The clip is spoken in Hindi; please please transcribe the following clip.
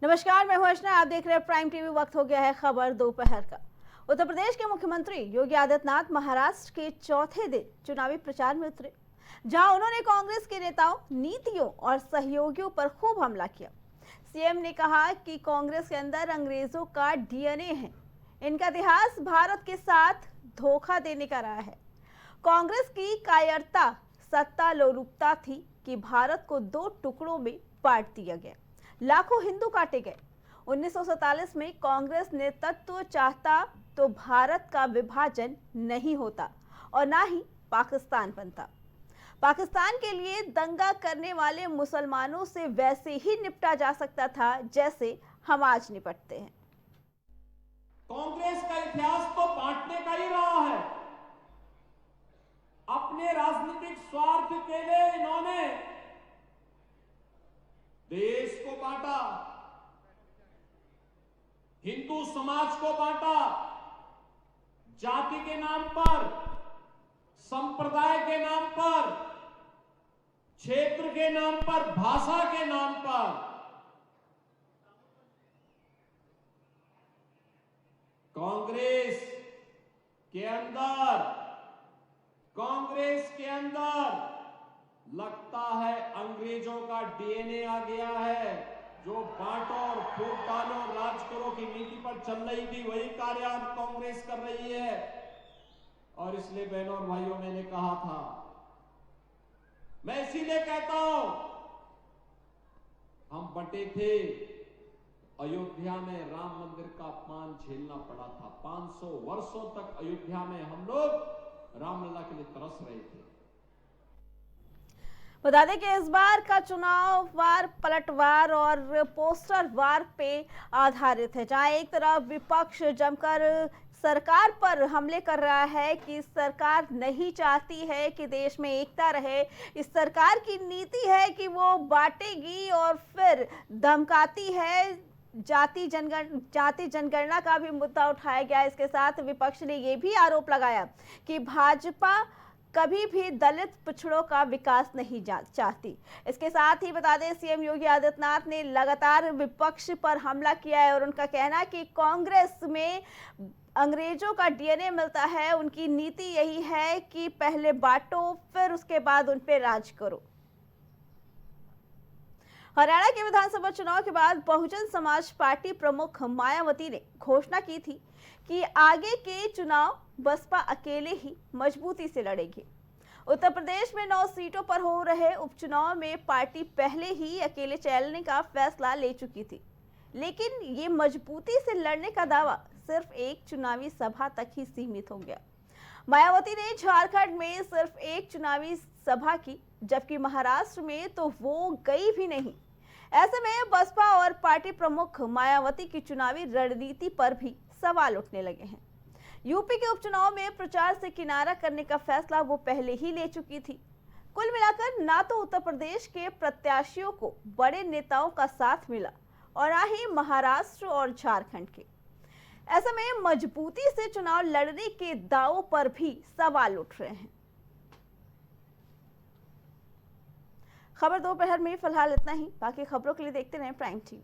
नमस्कार, मैं हूं अर्चना। आप देख रहे हैं प्राइम टीवी। वक्त हो गया है खबर दोपहर का। उत्तर प्रदेश के मुख्यमंत्री योगी आदित्यनाथ महाराष्ट्र के चौथे दिन चुनावी प्रचार में उतरे, जहां उन्होंने कांग्रेस के नेताओं, नीतियों और सहयोगियों पर खूब हमला किया। सीएम ने कहा कि कांग्रेस के अंदर अंग्रेजों का डीएनए है, इनका इतिहास भारत के साथ धोखा देने का रहा है। कांग्रेस की कायरता, सत्ता लोलुपता थी कि भारत को दो टुकड़ों में बांट दिया गया, लाखों हिंदू काटे गए। 1947 में कांग्रेस नेतृत्व चाहता तो भारत का विभाजन नहीं होता और ना ही पाकिस्तान बनता। पाकिस्तान के लिए दंगा करने वाले मुसलमानों से वैसे ही निपटा जा सकता था जैसे हम आज निपटते हैं। कांग्रेस का इतिहास तो बांटने का ही रहा है। अपने राजनीतिक स्वार्थ के लिए इन्होंने देश को बांटा, हिंदू समाज को बांटा, जाति के नाम पर, संप्रदाय के नाम पर, क्षेत्र के नाम पर, भाषा के नाम पर। कांग्रेस के अंदर लगता है अंग्रेजों का डीएनए आ गया है। जो बांटो और फूट डालो, राज करो की नीति पर चल रही थी, वही कार्य आज कांग्रेस कर रही है। और इसलिए बहनों और भाइयों, मैंने कहा था, मैं इसीलिए कहता हूं, हम बटे थे। अयोध्या में राम मंदिर का अपमान झेलना पड़ा था। 500 वर्षों तक अयोध्या में हम लोग रामलला के लिए तरस रहे थे। बता दें कि इस बार का चुनाव वार पलटवार और पोस्टर वार पे आधारित है, जहां एक तरफ विपक्ष जमकर सरकार पर हमले कर रहा है कि सरकार नहीं चाहती है कि देश में एकता रहे। इस सरकार की नीति है कि वो बांटेगी और फिर धमकाती है। जाति जनगणना का भी मुद्दा उठाया गया। इसके साथ विपक्ष ने यह भी आरोप लगाया कि भाजपा कभी भी दलित पिछड़ों का विकास नहीं चाहती। इसके साथ ही बता दें, सीएम योगी आदित्यनाथ ने लगातार विपक्ष पर हमला किया है और उनका कहना है कि कांग्रेस में अंग्रेजों का डीएनए मिलता है। उनकी नीति यही है कि पहले बांटो, फिर उसके बाद उन पे राज करो। हरियाणा के विधानसभा चुनाव के बाद बहुजन समाज पार्टी प्रमुख मायावती ने घोषणा की थी कि आगे के चुनाव बसपा अकेले ही मजबूती से लड़ेगी। उत्तर प्रदेश में 9 सीटों पर हो रहे उपचुनाव में पार्टी पहले ही अकेले चलने का फैसला ले चुकी थी, लेकिन ये मजबूती से लड़ने का दावा सिर्फ एक चुनावी सभा तक ही सीमित हो गया। मायावती ने झारखंड में सिर्फ एक चुनावी सभा की, जबकि महाराष्ट्र में तो वो गई भी नहीं। ऐसे में बसपा और पार्टी प्रमुख मायावती की चुनावी रणनीति पर भी सवाल उठने लगे हैं। यूपी के उपचुनाव में प्रचार से किनारा करने का फैसला वो पहले ही ले चुकी थी। कुल मिलाकर ना तो उत्तर प्रदेश के प्रत्याशियों को बड़े नेताओं का साथ मिला और ना ही महाराष्ट्र और झारखंड के। ऐसे में मजबूती से चुनाव लड़ने के दावों पर भी सवाल उठ रहे हैं। खबर दोपहर में फिलहाल इतना ही। बाकी खबरों के लिए देखते रहें प्राइम टीवी।